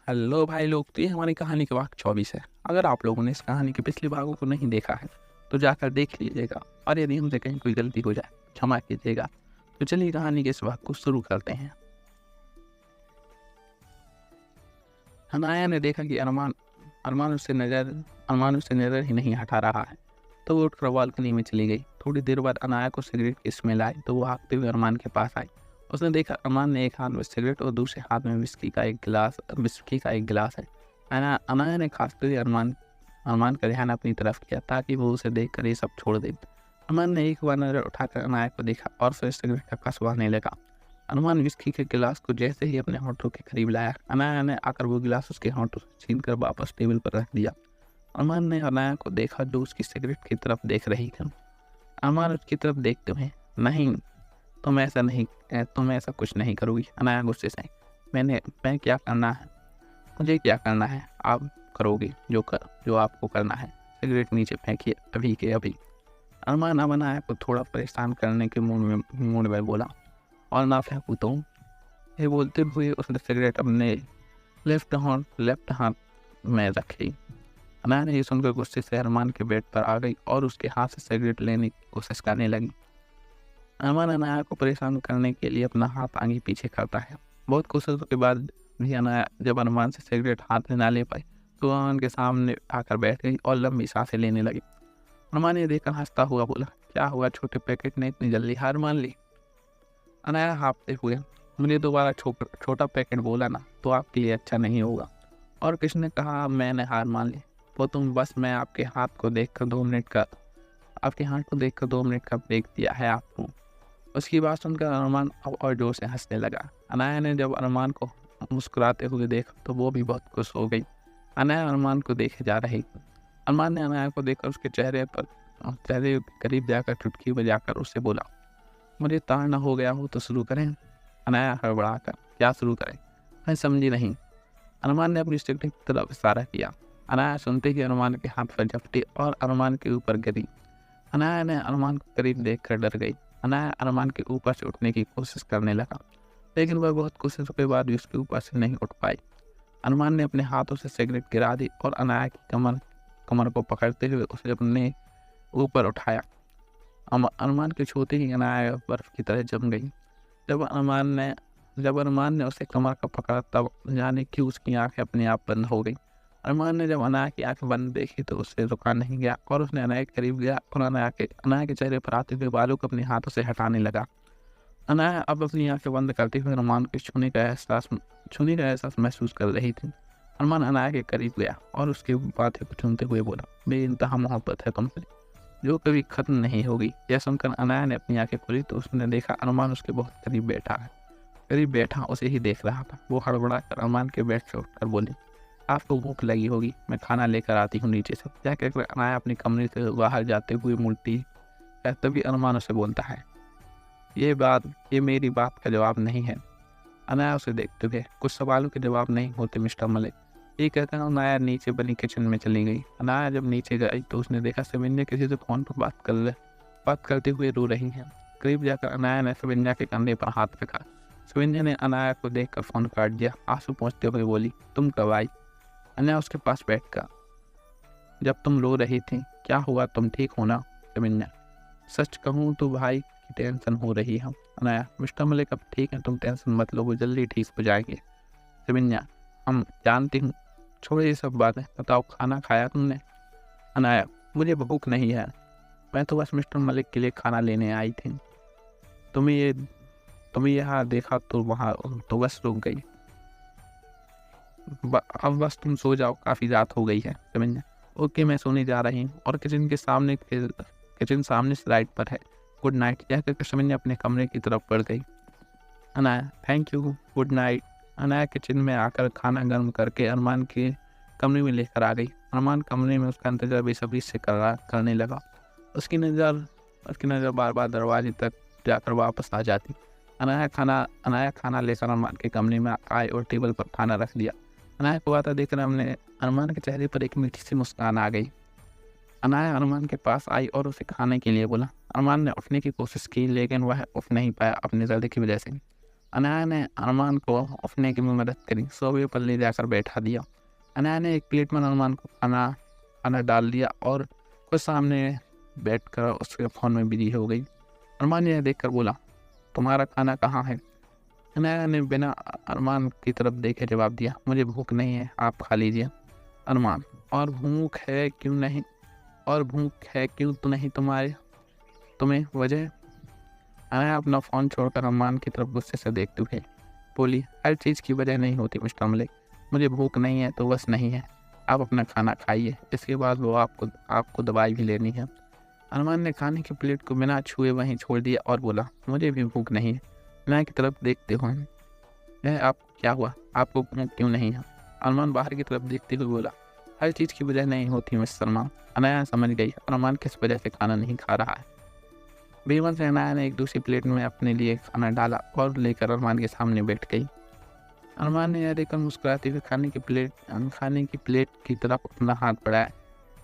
Hello भाई लोग, तो ये हमारी कहानी का भाग 24 है। अगर आप लोगों ने इस कहानी के पिछले भागों को नहीं देखा है तो जाकर देख लीजिएगा, और यदि हमसे कहीं कोई गलती हो जाए क्षमा कीजिएगा। तो चलिए कहानी के इस भाग को शुरू करते हैं। हनाया ने देखा कि अरमान अरमान उससे नज़र ही नहीं हटा रहा है, तो वो उठकर बालकनी में चली गई। थोड़ी देर बाद अनाया को सिगरेट की स्मेल आई, तो वो भागते हुए अरमान के पास आई। उसने देखा अरमान ने एक हाथ में सिगरेट और दूसरे हाथ में विस्की का एक गिलास है। अनाया ने खासते हुए अरमान अरमान का ध्यान अपनी तरफ किया ताकि वो उसे देखकर ये सब छोड़ दे। अरमान ने एक बार नज़र उठाकर अनाया को देखा और फिर सिगरेट का कसवाने लगा। अरमान विस्की के गिलास को जैसे ही अपने होठों के करीब लाया, अनाया ने आकर वो गिलास उसके होठों से छीनकर वापस टेबल पर रख दिया। अरमान ने अनाया को देखा जो उसकी सिगरेट की तरफ देख रही थी। अरमान उसकी तरफ देखते हुए, नहीं, तुम ऐसा कुछ नहीं करोगी। अनाया गुस्से से, मैं क्या करना है, मुझे क्या करना है, आप करोगी जो आपको करना है। सिगरेट नीचे फेंकिए अभी के अभी। अरमान अब अनाया को थोड़ा परेशान करने के मूड में बोला, और ना फेंकू तो। ये बोलते हुए उसने सिगरेट अपने लेफ्ट हाथ में रखी। अनाया ने ये सुनकर गुस्से से अरमान के बेड पर आ गई और उसके हाथ से सिगरेट लेने की कोशिश करने लगी। अरमान अनाया को परेशान करने के लिए अपना हाथ आगे पीछे करता है। बहुत कोशिशों के बाद भी अनाया जब अरमान से सिगरेट हाथ में ना ले पाई तो अरमान के सामने आकर बैठ गई और लंबी सांसें लेने लगी। अरमान ये देखकर हंसता हुआ बोला, क्या हुआ, छोटे पैकेट ने इतनी जल्दी हार मान ली। अनाया हाँफते हुए, मुझे दोबारा छोटा पैकेट बोला ना तो आपके लिए अच्छा नहीं होगा। और किसने कहा मैंने हार मान ली, वो तुम बस मैं आपके हाथ को देखकर 2 मिनट का ब्रेक दिया है आपको। उसकी बात सुनकर अरमान अब और जोर से हंसने लगा। अनाया ने जब अरमान को मुस्कुराते हुए देखा तो वो भी बहुत खुश हो गई। अनाया अरमान को देखे जा रही थी। अरमान ने अनाया को देखकर उसके चेहरे के करीब जाकर चुटकी बजाकर उससे बोला, मुझे ताड़ना हो गया हो तो शुरू करें। अनाया हड़बड़ाकर, क्या शुरू करें, मैं समझी नहीं। अरमान ने अपनी सिगरेट की तरफ इशारा किया। अनाया सुनते ही अरमान के हाथ पर झपटी और अरमान के ऊपर गिरी। अनाया ने अरमान को करीब देखकर डर गई। अनाया अरमान के ऊपर से उठने की कोशिश करने लगा, लेकिन वह बहुत कोशिशों के बाद भी उसके ऊपर से नहीं उठ पाई। अरमान ने अपने हाथों से सिगरेट गिरा दी और अनाया की कमर को पकड़ते हुए उसे अपने ऊपर उठाया। अरमान के छूते ही अनाया बर्फ की तरह जम गई। जब अरमान ने उसे कमर का पकड़ा तब जाने क्यों उसकी आंखें अपने आप बंद हो गई। अरमान ने जब अनाया की आंखें बंद देखी तो उससे रुका नहीं गया और उसने अनाया के करीब गया और अनाया के चेहरे पर आते हुए बालों को अपने हाथों से हटाने लगा। अनाया अब अपनी आंखें बंद करते हुए अरमान के छूने का एहसास महसूस कर रही थी। अरमान अनाया के करीब गया और उसके बातें को चूमते हुए बोला, बेइंतहा मोहब्बत है तुमसे जो कभी खत्म नहीं होगी। यह सुनकर अनाया ने अपनी आंखें खोली तो उसने देखा अरमान उसके बहुत करीब बैठा उसे ही देख रहा था। वो हड़बड़ा कर अरमान के बेड से उठकर बोली, आपको भूख लगी होगी, मैं खाना लेकर आती हूँ नीचे से। क्या कहकर अनाया अपनी कमरे से बाहर जाते हुए मुड़ती है, तभी अरमान उसे बोलता है, ये मेरी बात का जवाब नहीं है। अनाया उसे देखते हुए, कुछ सवालों के जवाब नहीं होते मिस्टर मलिक। ये कहकर अनाया नीचे बनी किचन में चली गई। अनाया जब नीचे गई तो उसने देखा सविन्या किसी से फोन पर बात करते हुए रो रही है। करीब जाकर अनाया ने सविन्या के कंधे पर हाथ रखा। सविन्या ने अनाया को देखकर फोन काट दिया। आंसू पोंछते हुए बोली, तुम कब आई। अनाया उसके पास बैठकर, जब तुम रो रही थी, क्या हुआ, तुम ठीक हो ना। सविन्या, सच कहूँ तो भाई की टेंशन हो रही है। अनाया, मिस्टर मलिक अब ठीक है, तुम टेंशन मत लो, वो जल्दी ठीक हो जाएंगे। सविन्या, हम जानती हूँ, छोड़ो ये सब बातें, बताओ खाना खाया तुमने। अनाया, मुझे भूख नहीं है, मैं तो बस मिस्टर मलिक के लिए खाना लेने आई थी। तुम्हें यहाँ देखा तो वहाँ तो बस रुक गई। अब बस तुम सो जाओ, काफ़ी रात हो गई है। सविन्या, ओके, मैं सोने जा रही हूँ। और किचन सामने स्लाइड पर है। Good night. यह कहकर सविन्या अपने कमरे की तरफ बढ़ गई। Anaya, thank you, good night. Anaya kitchen में आकर खाना गर्म करके अरमान के कमरे में लेकर आ गई। अरमान कमरे में उसका इंतजार बेसब्री से करने लगा। उसकी नज़र बार बार दरवाजे तक जाकर वापस आ जाती। अनाया खाना लेकर अरमान के कमरे में आए और टेबल पर खाना रख दिया। अनाया को आता देखकर अरमान के चेहरे पर एक मीठी सी मुस्कान आ गई। अनाया अरमान के पास आई और उसे खाने के लिए बोला। अरमान ने उठने की कोशिश की लेकिन वह उठ नहीं पाया अपने दर्द की वजह से। अनाया ने अरमान को उठने की मदद करी, सोफे पर ले जाकर बैठा दिया। अनाया ने एक प्लेट में अरमान को खाना खाना डाल दिया और कुछ सामने बैठकर उसके फ़ोन में बिजी हो गई। अरमान ने यह देखकर बोला, तुम्हारा खाना कहाँ है? अनाया ने बिना अरमान की तरफ देखे जवाब दिया, मुझे भूख नहीं है, आप खा लीजिए। अरमान, और भूख है क्यों नहीं? और भूख है क्यों तो नहीं तुम्हें वजह? अनाया अपना फ़ोन छोड़कर अरमान की तरफ गुस्से से देखते हुए बोली, हर चीज़ की वजह नहीं होती मिस्टर मलिक, मुझे भूख नहीं है तो बस नहीं है, आप अपना खाना खाइए, इसके बाद वो आपको दवाई भी लेनी है। अरमान ने खाने की प्लेट को बिना छुए वहीं छोड़ दिया और बोला, मुझे भी भूख नहीं है। अनाया की तरफ देखते हुए, यह आपको क्या हुआ, आपको भूख क्यों नहीं है? अरमान बाहर की तरफ देखते हुए बोला, हर चीज़ की वजह नहीं होती मिस शर्मा। अनाया समझ गई अरमान किस वजह से खाना नहीं खा रहा है। बेमन से अनाया ने एक दूसरी प्लेट में अपने लिए खाना डाला और लेकर अरमान के सामने बैठ गई। अरमान ने यह देखकर मुस्कुराते हुए खाने की प्लेट की तरफ अपना हाथ बढ़ाया।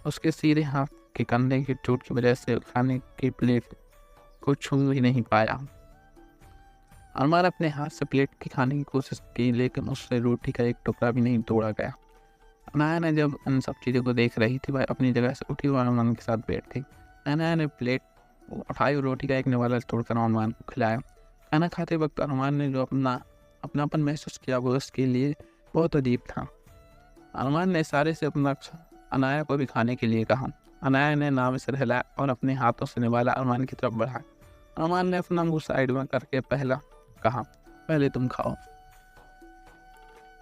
उसके सीधे हाथ के कंधे की चोट की वजह से खाने की प्लेट को छू ही नहीं पाया। अरमान अपने हाथ से प्लेट की खाने की कोशिश की, लेकिन उससे रोटी का एक टुकड़ा भी नहीं तोड़ा गया। अनाया ने जब इन सब चीज़ों को देख रही थी, वह अपनी जगह से उठी और अरमान के साथ बैठ गई। अनाया ने प्लेट उठाई और रोटी का एक निवाला तोड़कर अरमान को खिलाया। खाना खाते वक्त अरमान ने जो अपनापन महसूस किया वो उसके लिए बहुत अजीब था। अरमान ने इशारे से अनाया को भी खाने के लिए कहा। अनाया ने नाम से हिलाया और अपने हाथों से निवाला अरमान की तरफ बढ़ाया। अरमान ने अपना मुंह साइड में करके कहा, पहले तुम खाओ।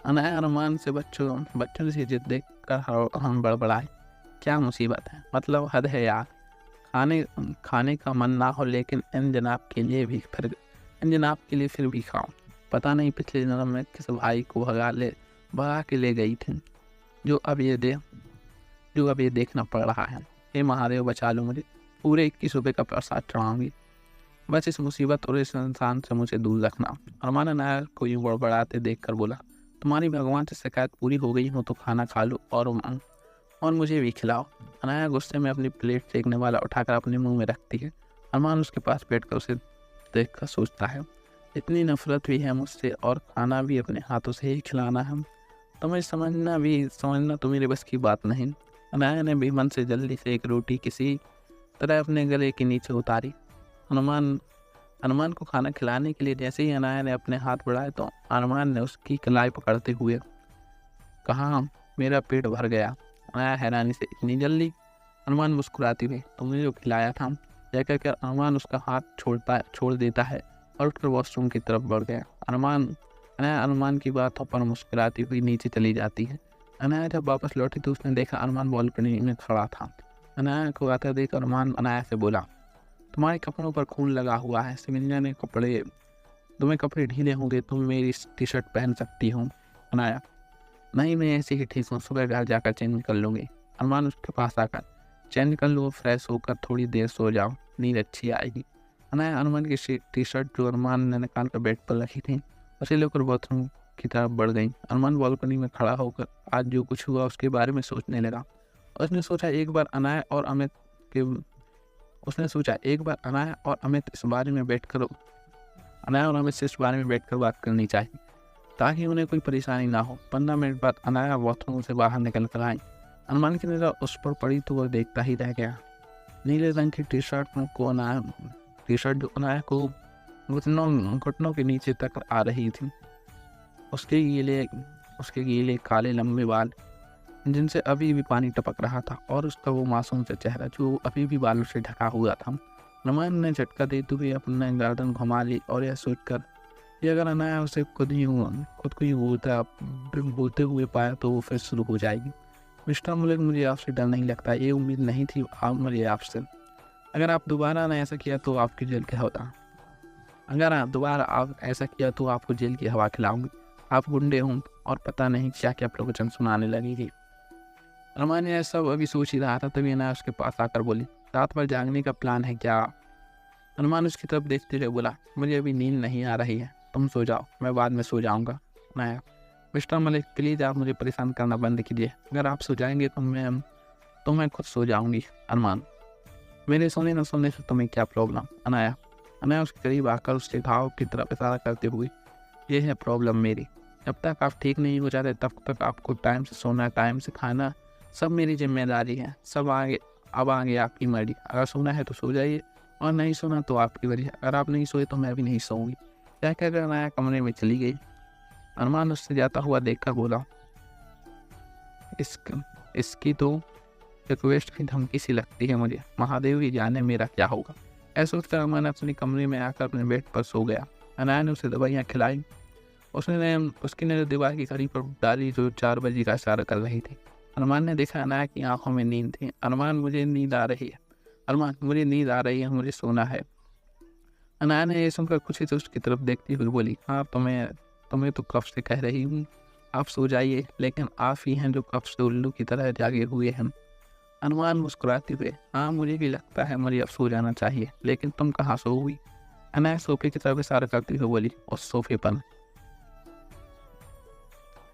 अनाया अरमान से बच्चों से जिद देख कर हम बड़बड़ाए, क्या मुसीबत है, मतलब हद है यार, खाने का मन ना हो लेकिन इन जनाब के लिए फिर भी खाओ। पता नहीं पिछले जन्म में किस भाई को भगा के ले गई थी, जो अब ये देखना पड़ रहा है। हे महादेव बचा लो मुझे, पूरे 21 रुपये का प्रसाद चढ़ाऊंगी, बस इस मुसीबत और इस इंसान से मुझे दूर रखना। अरमान अनाया को यूँ बड़बड़ाते देख कर बोला, तुम्हारी भगवान से शिकायत पूरी हो गई हो तो खाना खा लो और मुझे भी खिलाओ। अनाया गुस्से में अपनी प्लेट से एक निवाला उठाकर अपने मुंह में रखती है। अरमान उसके पास बैठकर उसे देखकर सोचता है, इतनी नफरत भी है मुझसे और खाना भी अपने हाथों से ही खिलाना है, तुम्हें समझना तो मेरे बस की बात नहीं। अनाया ने भी मन से जल्दी से एक रोटी किसी तरह अपने गले के नीचे उतारी। अरमान को खाना खिलाने के लिए जैसे ही अनाया ने अपने हाथ बढ़ाए तो अरमान ने उसकी कलाई पकड़ते हुए कहा, मेरा पेट भर गया। अनाया हैरानी से, इतनी जल्दी? अरमान मुस्कुराती हुई, तुमने जो खिलाया था। यह कहकर अरमान उसका हाथ छोड़ देता है और उठकर वॉशरूम की तरफ बढ़ गया। अनाया अरमान की बातों पर मुस्कुराती हुई नीचे चली जाती है। अनाया जब वापस लौटी तो उसने देखा अरमान बालकनी में खड़ा था। अनाया को आता देख अरमान अनाया से बोला, तुम्हारे कपड़ों पर खून लगा हुआ है, सिमिलिया ने तुम्हें कपड़े ढीले होंगे, तुम मेरी टी शर्ट पहन सकती हो। अनाया, नहीं मैं ऐसे ही ठीक हूँ, सुबह घर जाकर चेंज कर लूँगी। अरमान उसके पास आकर, चेंज कर लो, फ्रेश होकर थोड़ी देर सो जाओ, नींद अच्छी आएगी। अनाया अरमान की टी शर्ट जो अरमान ने निकाल कर बेड पर रखी थी उसे लेकर बाथरूम की तरफ बढ़ गई। अरमान बालकनी में खड़ा होकर आज जो कुछ हुआ उसके बारे में सोचने लगा। उसने सोचा एक बार अनाया और अमित से इस बारे में बैठकर बात करनी चाहिए ताकि उन्हें कोई परेशानी ना हो। 15 मिनट बाद अनाया बाथरूम से बाहर निकल कर आई। अरमान की नज़र उस पर पड़ी तो वह देखता ही रह गया। नीले रंग की टी शर्ट जो अनाया को घुटनों के नीचे तक आ रही थी। उसके गीले काले लंबे बाल जिनसे अभी भी पानी टपक रहा था और उसका वो मासूम सा चेहरा जो अभी भी बालों से ढका हुआ था। अरमान ने झटका देते हुए अपना गर्दन घुमा ली और यह सोचकर कि अगर अनाया उसे खुद को ही बोलते हुए पाया तो वो फिर शुरू हो जाएगी। मिस्टर मलिक, मुझे आपसे डर नहीं लगता, ये उम्मीद नहीं थी मुझे आपसे। अगर आप दोबारा ऐसा किया तो आपको जेल की हवा खिलाऊंगी। आप गुंडे हों और पता नहीं क्या क्या प्रवचन सुनाने लगेगी। अरमान ने सब अभी सोच ही रहा था तभी अनाया उसके पास आकर बोली, रात भर जागने का प्लान है क्या? अरमान उसकी तरफ देखते हुए बोला, मुझे अभी नींद नहीं आ रही है, तुम सो जाओ, मैं बाद में सो जाऊंगा। अनाया, मिस्टर मलिक प्लीज़ आप मुझे परेशान करना बंद कीजिए, अगर आप सो जाएंगे तो मैं खुद सो जाऊंगी। अरमान, मेरे सोने न सोने से तुम्हें क्या प्रॉब्लम? अनाया उसके करीब आकर उसके घाव की तरफ इशारा करते हुए ये है प्रॉब्लम मेरी। जब तक आप ठीक नहीं हो जाते तब तक आपको टाइम से सोना, टाइम से खाना सब मेरी ज़िम्मेदारी है। सब आगे अब आगे आपकी मर्ज़ी। अगर सोना है तो सो जाइए और नहीं सोना तो आपकी मर्ज़ी। अगर आप नहीं सोए तो मैं भी नहीं सोऊँगी। क्या कहकर अनाया कमरे में चली गई। अरमान उससे जाता हुआ देखकर बोला, इसकी तो रिक्वेस्ट की धमकी सी लगती है मुझे। महादेव ही जाने मेरा क्या होगा। ऐसा सोचकर अरमान अपने कमरे में आकर अपने बेड पर सो गया। अनाया ने उसे दवाइयाँ खिलाई। उसकी नज़र दीवार की घड़ी पर डाली जो 4 बजे का इशारा कर रही थी। अरमान ने देखा अनाया की आंखों में नींद थी। अरमान मुझे नींद आ रही है, मुझे सोना है। अनाया ने यह सुनकर खुशी से उसकी तरफ देखती हुई बोली, हाँ तुम्हें तो कब से कह रही हूँ आप सो जाइए, लेकिन आप ही हैं जो कब से उल्लू की तरह जागे हुए हैं। अरमान मुस्कुराते हुए, हाँ मुझे भी लगता है मुझे अब सो जाना चाहिए, लेकिन तुम कहाँ सोओगी। अनाया सोफे की तरफ इशारा करती हुई बोली, उस सोफे पर।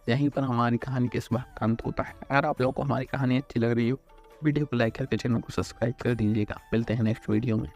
यहीं पर हमारी कहानी के इस बार का अंत होता है। अगर आप लोगों को हमारी कहानी अच्छी लग रही हो वीडियो को लाइक करके चैनल को सब्सक्राइब कर दीजिएगा। मिलते हैं नेक्स्ट वीडियो में।